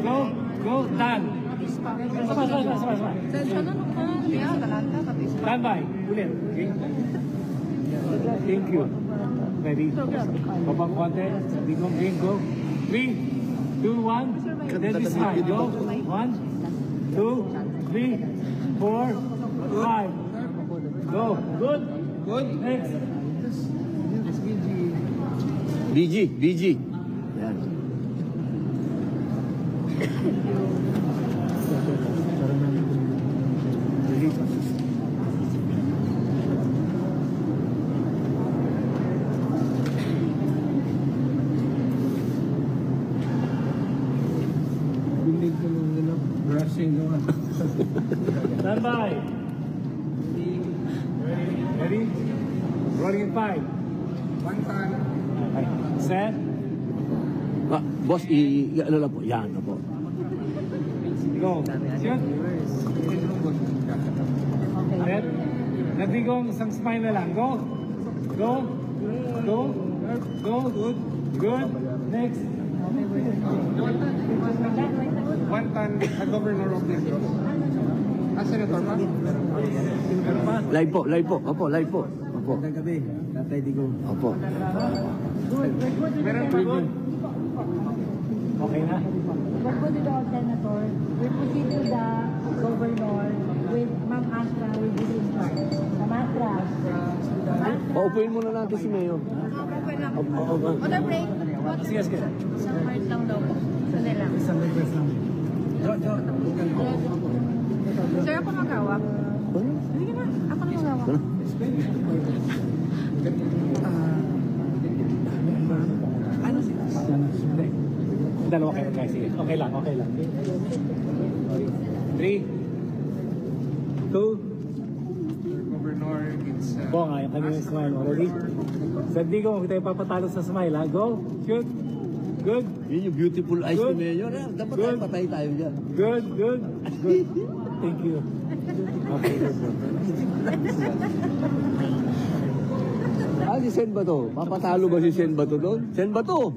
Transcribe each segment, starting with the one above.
Go, go, done. Sabay. Stand by. Ulit. Okay? Thank you. Ready? Babang konti. Sabi ko, game, go. 3, 2, 1. Then this side. Go. 1, 2, 3, 4, 5. Go. Good. Good. Next. BG. Yan. Bilig ko nung brushing naman. Stand by. Ready? Rolling in 5. One time. Okay. Set. Boss, ano lang po? Yan, po. Go. Shoot. Set. Natigong isang smile na lang. Go. Go. Go. Go. Good. Good. Next. One time, the governor of Negros. Senator pa? Live po. Opo, live po. Opo. Magandang gabi, Tatay Digong. Opo. Meron pa good. Okay na. We're good with the senator. We're proceeding the governor with Ma'am Astra will be in charge. Ma'am Astra. Paupuin muna natin si Mayo. Okay lang. Opo. Order break. Sige. Isang heart lang daw po. Sandali lang. Isang request lang. Sir, ako maghawak. Sige na. Ako na maghawak. Ano sila? Dalawa kayo guys. Sige. Okay lang. 3, 2, Governor, it's... go nga. Yung kanyang smile. Ready? Sa di ko, tayo papatalo sa smile ha. Go. Shoot. Good. Yun yung beautiful eyes Good. ni Mayo. Dapat Good. patay tayo dyan. Good. Thank you. Okay. Si Sen ba to? Papatalo ba si Sen ba to doon? Sen ba to?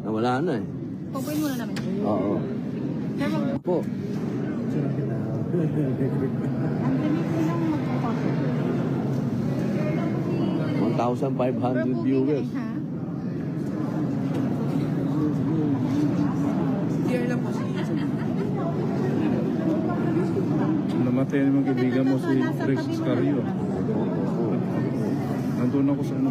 Wala na eh. Pupuin muna namin. Oo. Sir, Po. Sira kita. ang limit lang magpapasok. 1,500 viewers. Here lang po namatay naman kaibigan mo si Rex Scario. Nandun ako sa ano.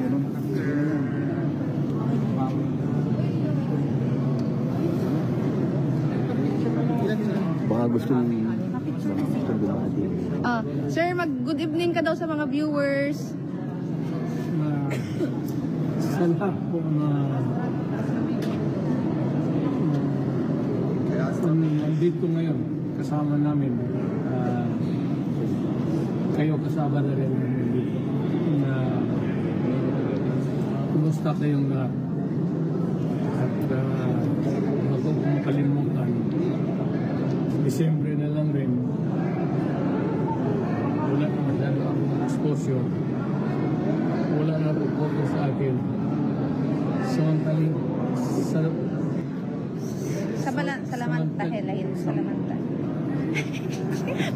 Baka gustong dumati. Sir, good evening ka daw sa mga viewers. Sa lahat po na nandito ngayon, kasama namin, kayo kasama na rin dito. Kumusta kayong lahat? At huwag kong makalimutan, Disyembre na lang rin, wala na masyado akong exposure, wala na focus sa akin. Samantaling Salamanta, Helahin, Salamanta.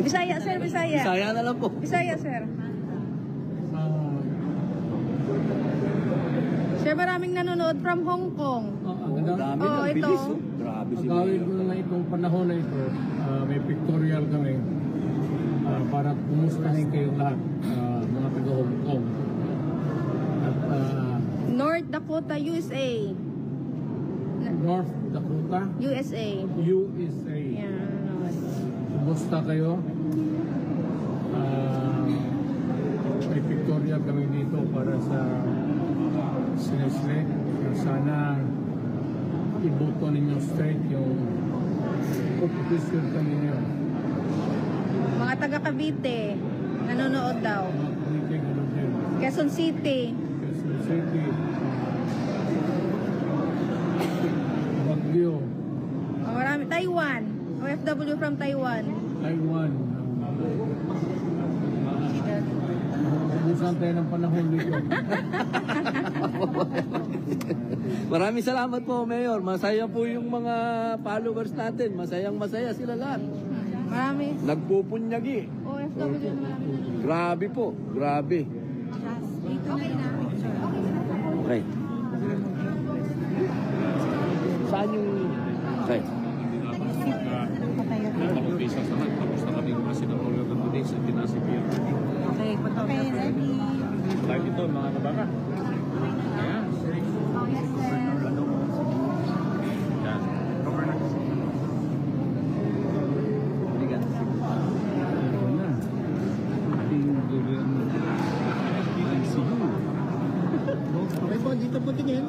Bisaya, sir, Bisaya. Bisaya na lang po. Bisaya, sir. Sir, maraming nanonood from Hong Kong. Ang dami Oh, ng ito. bilis. Oh. Grabe si Gawin ko Mayo. na itong panahon na ito, may pictorial kami para kumustahin kayong lahat, mga taga Hong Kong. At North Dakota, USA. North Dakota, USA. USA. Yan. Kumusta kayo? May pictorial kami dito para sa sinesle. Sana iboto ninyo straight yung opposition kami ngayon. Mga taga Cavite, nanonood daw. Mga committee, gano'n din. Quezon City. Quezon City, Baguio, Marami. Taiwan. OFW from Taiwan. Taiwan. Ubusan tayo ng panahon dito. Maraming salamat po, Mayor. Masaya po yung mga followers natin. Masayang-masaya sila lahat. Marami. Nagpupunyagi. OFW na marami. Grabe po. Grabe. Okay na. Okay. Saan yung... Okay. Pag-umpisa sa lahat, tapos na kami kasi ng Royal Today sa Tinasipir. Okay, ready. Live ito, mga kabaka. Ayan. Oh, yes, sir. Yan. Okay po, dito po tingin.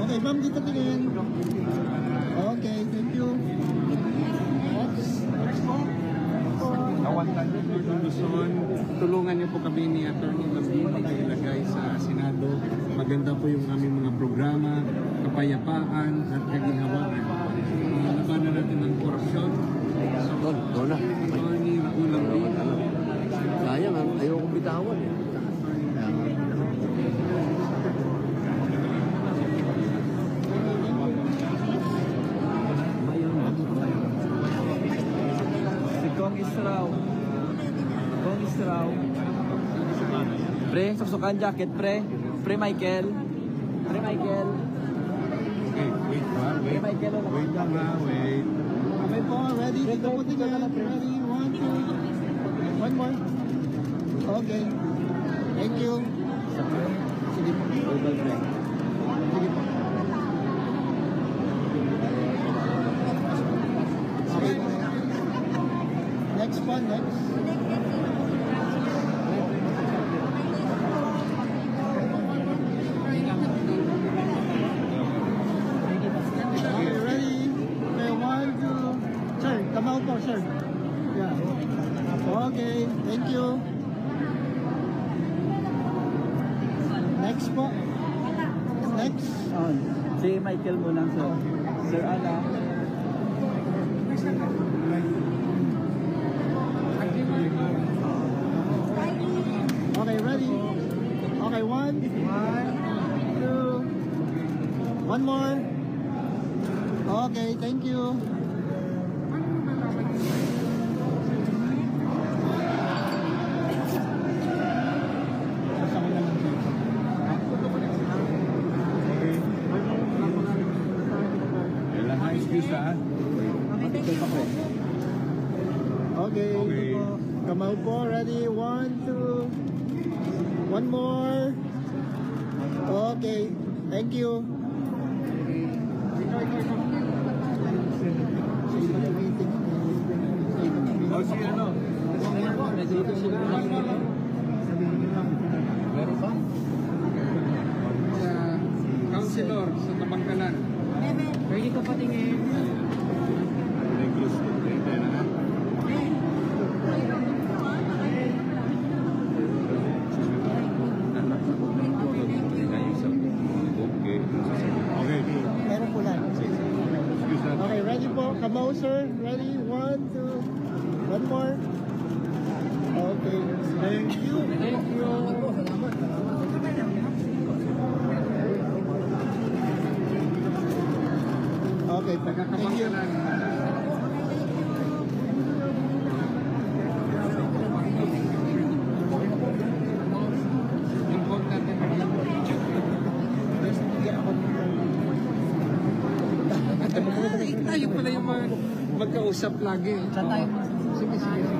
Okay, ma'am, dito tingin. Okay, thank you. Kawantan ng Luzon, tulungan niyo po kami ni Atty. Mabini ilagay sa Senado. Maganda po yung aming mga programa, kapayapaan at kaginhawaan. Labanan natin ng korupsyon. Doon, doon na. Atty. Raul Lambino. Sayang, ayokong bitawan eh. Si Kong Israw. Kong Israw. Pre, suksukan jacket, pre. Pre Michael. Pre Michael. Okay, wait ha, Pre wait. Michael. Wait lang ha, wait. Okay po, ready? Dito po tingin. Ready? 1, 2. One more. Okay. Thank you. Sige po. Sige po. Okay. Next po, next. Okay, ready? Okay, 1, 2. Sir, come out po, sir. Yeah. Okay, thank you. Next po. Next. Si Michael mo lang, sir. Sir Ana. Okay, ready? Okay, 1, 2. One more. Okay, thank you. Kailan na excuse ha? Okay. Okay. Come out po. Ready? 1, 2. One more. Okay. Thank you. O si ano? Meron ba? Sa councilor sa Tabangkalan. Ready ka pa tingin. Negros. Tayo na ha? Okay. Okay. Meron po lang. Excuse na. Okay, ready po. Come out, sir. Ready? 1, 2. One more. Okay. Thank you. Thank you. Okay, thank you. Tabangkalan. Import natin. Tayo pala yung magkausap lagi. Saan tayo? Sige, sige, sige.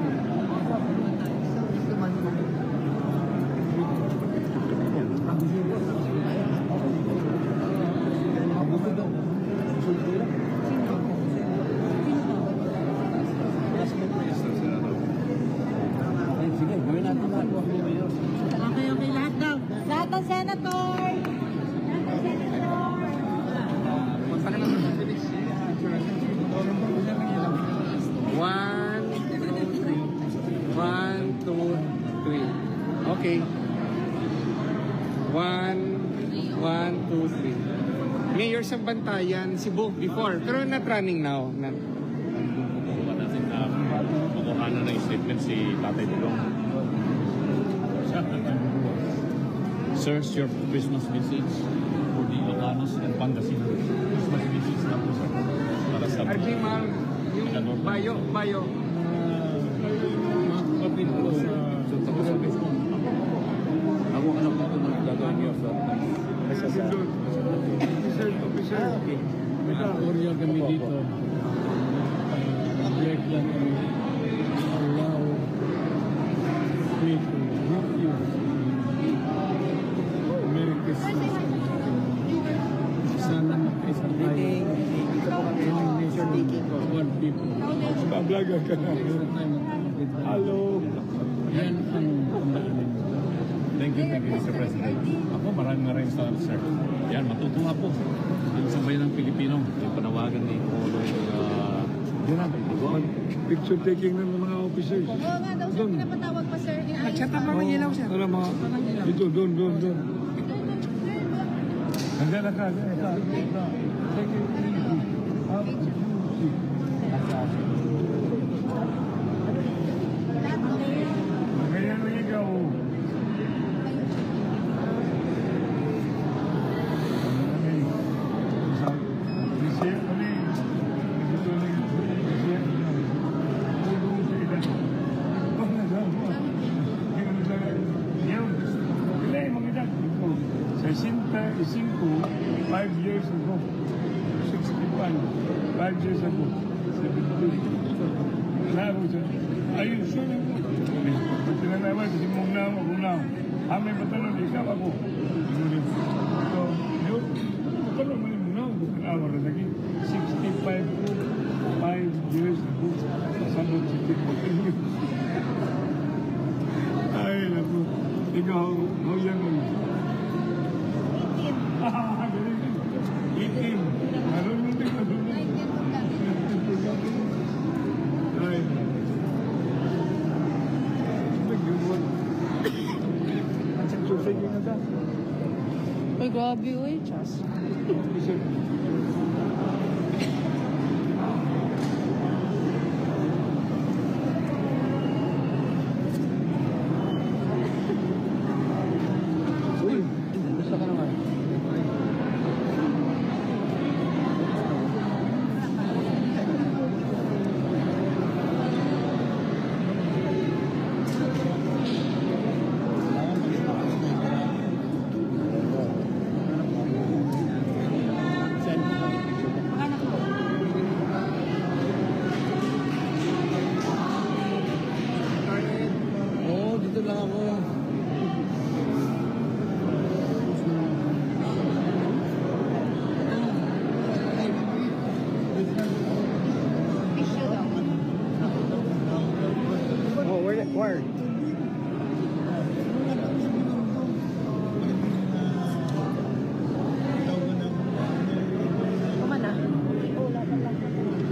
Sige, gawin natin lahat. Okay, okay. Lahat daw. Lahat ng senator. Lahat ng senator. Punta ka lang sa Phoenix. 1, 2, 3. 1, 2, 3. Okay. 1, 1, 2, 3. Mayor sa Bantayan, Cebu, before. Pero not running now. Not. Kuha natin na makuha na ng statement si Tatay Dilong. Siya, Sirs, your Christmas message for the Ilocanos and Pangasinan. Christmas message na po, sir. Para sa Arjimal, yung bayo. mga kapatid ko sa Christmas. Ako anak ko na gagawin niyo sa May Korea kami dito. Break lang kami. Allow me to greet you. Merry Christmas. Sana makaisa tayo. One nation, one people. Pablaga ka na. Hello. Yan ang pambahanin. Thank you, Mr. President. Ako, maraming salamat, sir. Yan, matutuwa po. Ang sabay ng Pilipino, yung panawagan ni Polo, Picture taking ng mga officers. Oo nga daw, sir, pinapatawag pa, sir. Nag-chat ang mga ilaw, sir. Para mga, dito, doon. Nandiyan na ka. Thank you. Ganyan mo ikaw. Five years ago, 65, 5 years ago, 72. Sabi ko siya, ayun, sure na po. Tinanawa, kasi mong na, amay matanong, ikaw ako. So, yun, matanong mo yung na, bukan awar na lagi. 65 po, 5 years ago, sabot si Tito. Ay, naku, ikaw, how young are you? Itim. Marunong din. Ay. Nag-iwan. Ang saksosay ko na ta. Ay, grabe, uy, Chas. Uy, gusto ka naman. Oo, dito lang ako. Oh, where?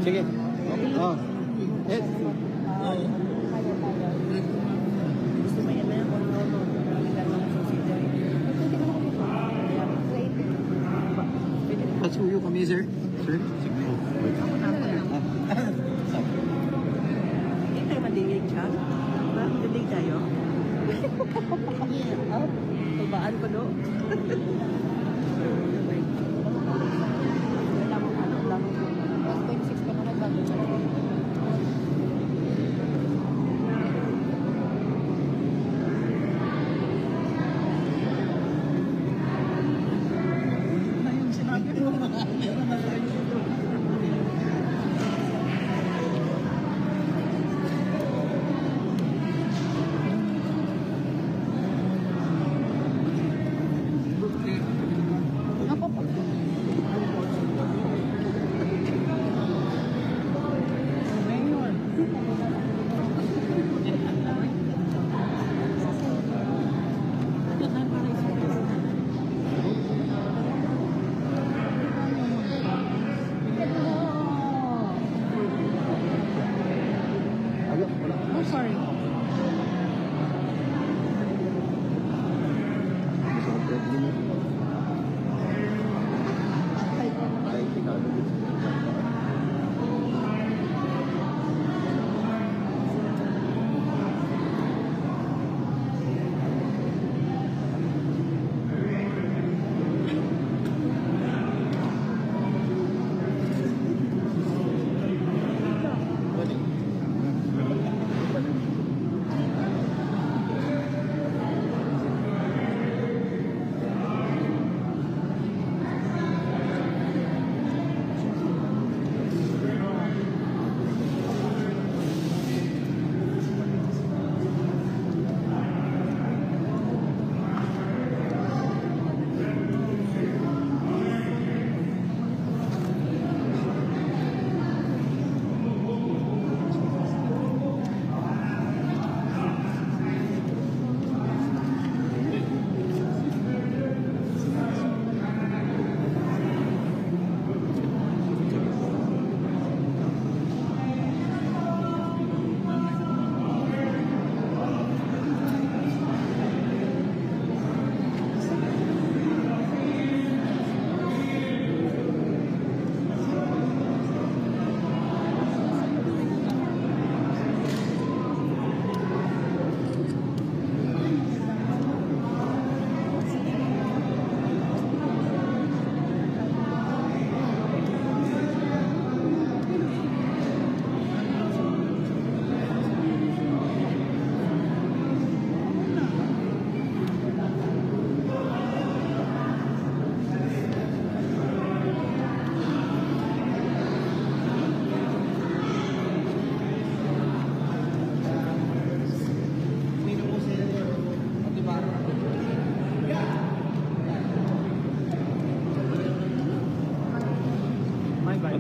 Sige. Oh. Yes. Pasuyo kami, sir. Sir? Sige po. Hindi tayo madingig siya. Madingig tayo. Pabaan ko, no?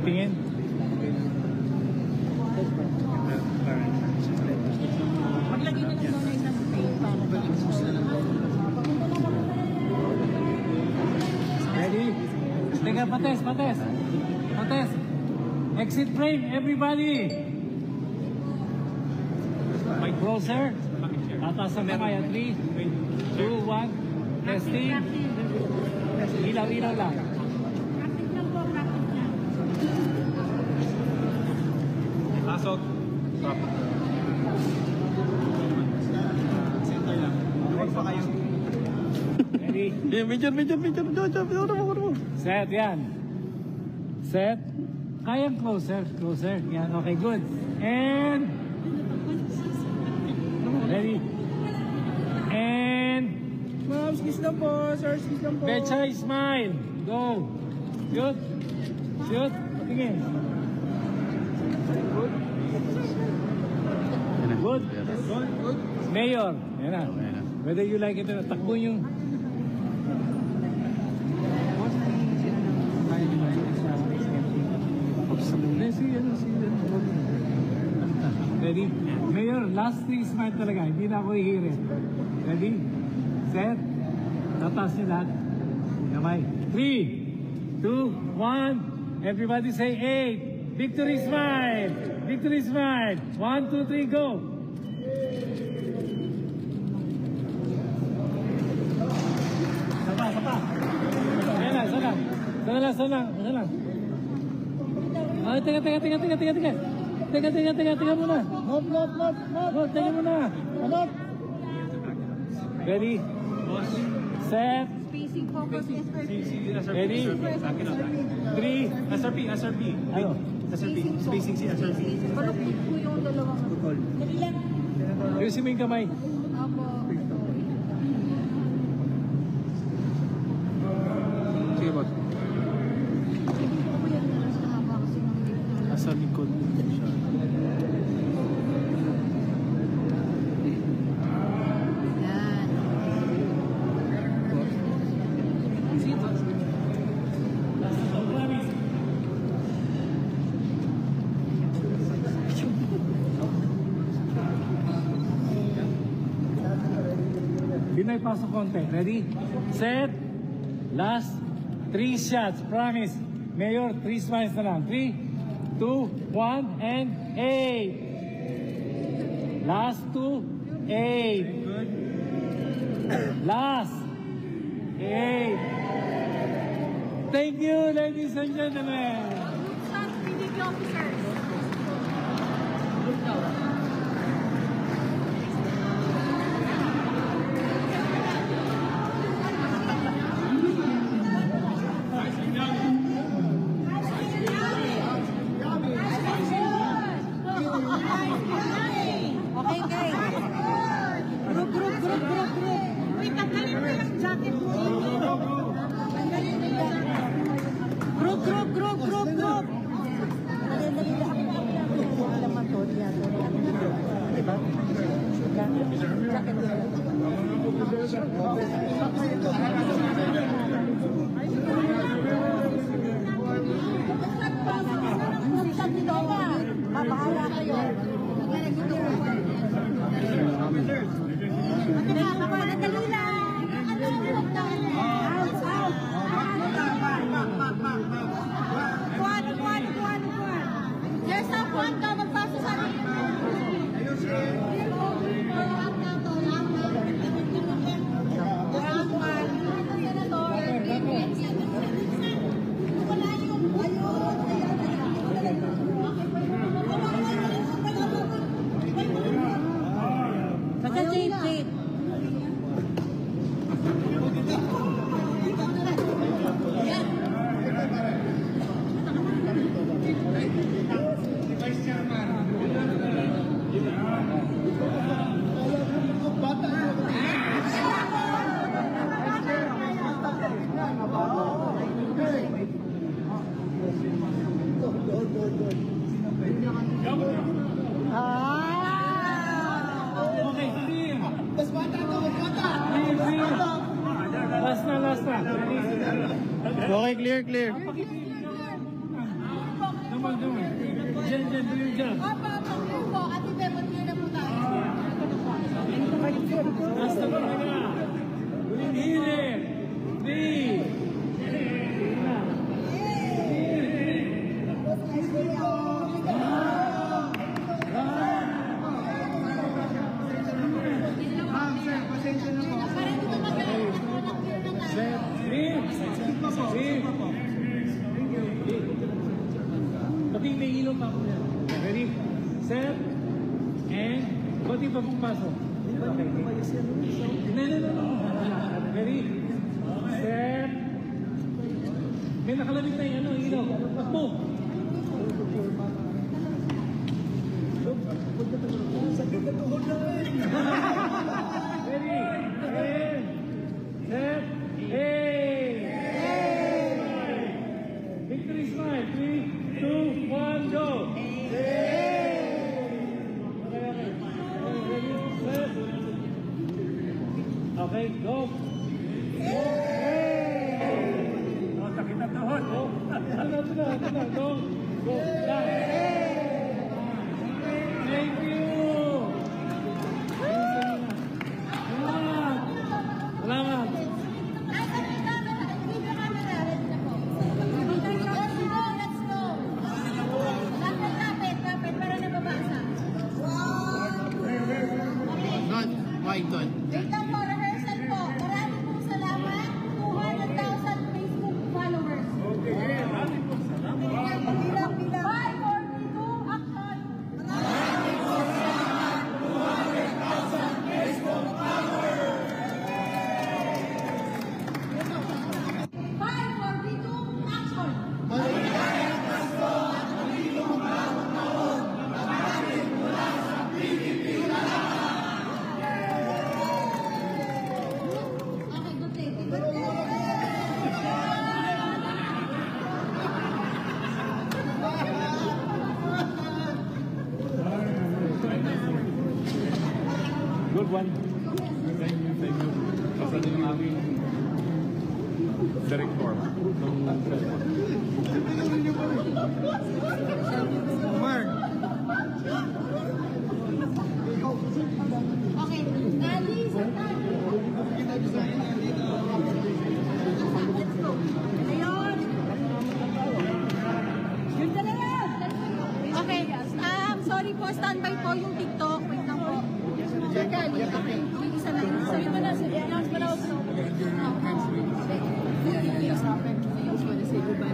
Patingin. Maglagay na lang doon ng isang plate para Ready? Teka, pates. Exit frame, everybody. Mic closer. Tataas ang kamay. 3, 2, 1. Testing. Ilaw lang. practice lang po, practice lang. Pasok. Stop. Center lang. Huwag pa kayo. Ready? Major. Set, yan. Set. Kayang closer. Yan, okay, good. And ready? And Ma'am, skis lang po. Sir, skis lang po. Becha, smile. Go. Shoot. Tingin. Good. Mayor. Yan na. Whether you like it or not, takbo yung... Ready? Mayor, last 3 smile talaga. Hindi na ako hihirin. Ready? Set. Tataas niyo lahat. Kamay. 3, 2, 1. Everybody say 8. Victory smile. 1, 2, 3, go. Sapa. Sana lang. Ay, teka muna. Not. Teka muna. Ready? Set. Spacing, focus, SRP. Ready? 3. SRP. Ano? Spacing si SRP. Malupit po yung dalawang. Dali lang. Ayusin mo yung kamay. Opo. Sige, boss. Hindi po yan sa haba kasi ng dito. Nasa likod. Yan. Pinoy, pasok konti. Ready? Set. Last 3 shots. Promise. Mayor, 3 smiles na lang. 3, 2, 1, and 8. Last 2, 8. Last 8. Thank you, ladies and gentlemen. Shots, PDP officers. Okay, guys. Group. Uy, tanggalin mo yung jacket mo. Tanggalin mo yung jacket. Group. Dali. Ako naman to. Diba? Jacket mo. Bahala kayo. Dali lang. Kuhan. There's a point daw magpasa sa akin. Wait. Okay, clear. Last na. Okay, clear. Naman. Jen, do your job. Clear po. Ate Bebot, clear na po tayo. Basta mo na. Hili. Pati may ilaw pa ako yan. Ready? Set. And pati pa pong pasok. No. Ready? Set. May nakalamit na yung ilaw. Takbo. Ready? And set. Victory smile. 3, 2, 1, go. Okay, go. Oh, sakit ang tuhod. Go. Go. Thank you. Salamat. Let's go. Lapit, para nababasa. Python. Wait lang po, rehearsal po. Maraming pong salamat. 200,000 Facebook followers. Okay, maraming po salamat. Bilang. 5, 4, 3, 2, action! Maraming pong salamat. 200,000 Facebook followers. 5, 4, 3, 2, action! Okay, good day. Good day. Good one. Thank you. Kasanin ng aming director. Mark. Okay, Nali, Satan. Let's go. Ayun. Yun na lang. Okay, sorry po, standby po yung TikTok. Wait lang po. Second, yung isa na. Sabi mo na, announce mo na ako.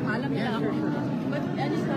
Alam nila ako. But, ano sa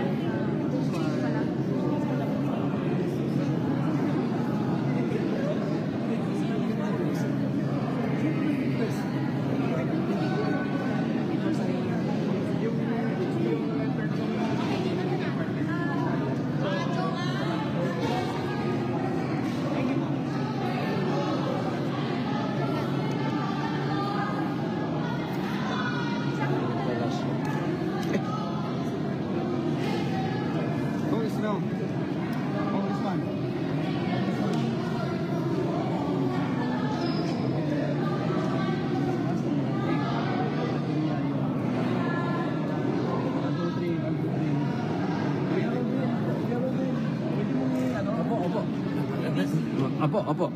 Opo.